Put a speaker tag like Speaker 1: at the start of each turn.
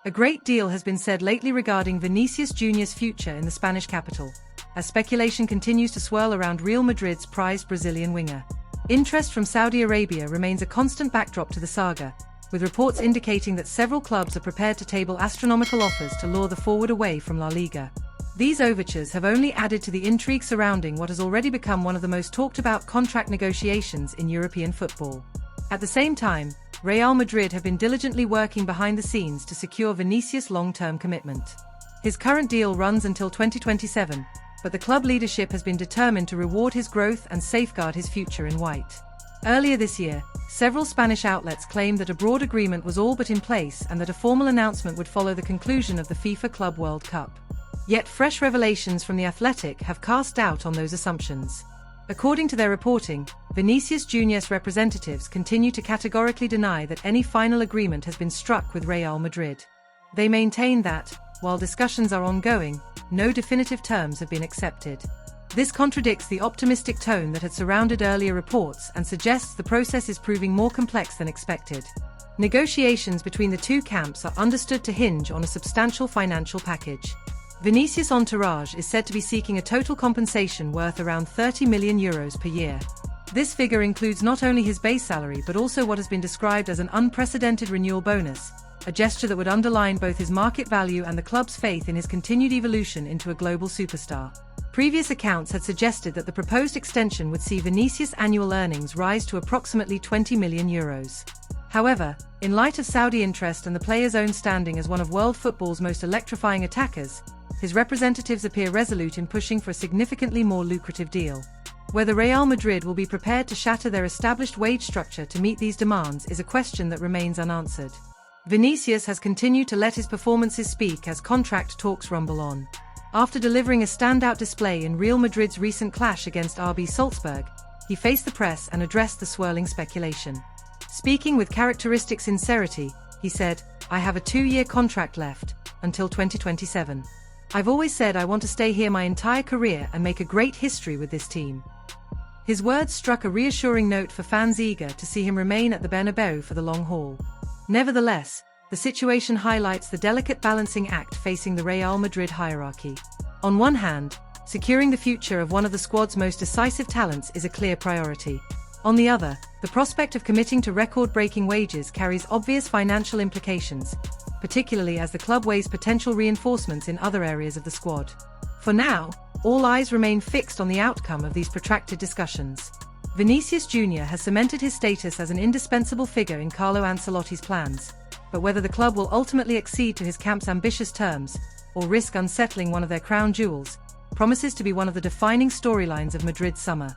Speaker 1: A great deal has been said lately regarding Vinicius Jr.'s future in the Spanish capital, as speculation continues to swirl around Real Madrid's prized Brazilian winger. Interest from Saudi Arabia remains a constant backdrop to the saga, with reports indicating that several clubs are prepared to table astronomical offers to lure the forward away from La Liga. These overtures have only added to the intrigue surrounding what has already become one of the most talked-about contract negotiations in European football. At the same time, Real Madrid have been diligently working behind the scenes to secure Vinicius' long-term commitment. His current deal runs until 2027, but the club leadership has been determined to reward his growth and safeguard his future in white. Earlier this year, several Spanish outlets claimed that a broad agreement was all but in place and that a formal announcement would follow the conclusion of the FIFA Club World Cup. Yet fresh revelations from The Athletic have cast doubt on those assumptions. According to their reporting, Vinicius Jr.'s representatives continue to categorically deny that any final agreement has been struck with Real Madrid. They maintain that, while discussions are ongoing, no definitive terms have been accepted. This contradicts the optimistic tone that had surrounded earlier reports and suggests the process is proving more complex than expected. Negotiations between the two camps are understood to hinge on a substantial financial package. Vinicius' entourage is said to be seeking a total compensation worth around €30 million per year. This figure includes not only his base salary but also what has been described as an unprecedented renewal bonus, a gesture that would underline both his market value and the club's faith in his continued evolution into a global superstar. Previous accounts had suggested that the proposed extension would see Vinicius' annual earnings rise to approximately €20 million. However, in light of Saudi interest and the player's own standing as one of world football's most electrifying attackers, his representatives appear resolute in pushing for a significantly more lucrative deal. Whether Real Madrid will be prepared to shatter their established wage structure to meet these demands is a question that remains unanswered. Vinicius has continued to let his performances speak as contract talks rumble on. After delivering a standout display in Real Madrid's recent clash against RB Salzburg, he faced the press and addressed the swirling speculation. Speaking with characteristic sincerity, he said, "I have a 2-year contract left, until 2027. I've always said I want to stay here my entire career and make a great history with this team." His words struck a reassuring note for fans eager to see him remain at the Bernabéu for the long haul. Nevertheless, the situation highlights the delicate balancing act facing the Real Madrid hierarchy. On one hand, securing the future of one of the squad's most decisive talents is a clear priority. On the other, the prospect of committing to record-breaking wages carries obvious financial implications, particularly as the club weighs potential reinforcements in other areas of the squad. For now, all eyes remain fixed on the outcome of these protracted discussions. Vinicius Jr. has cemented his status as an indispensable figure in Carlo Ancelotti's plans, but whether the club will ultimately accede to his camp's ambitious terms, or risk unsettling one of their crown jewels, promises to be one of the defining storylines of Madrid's summer.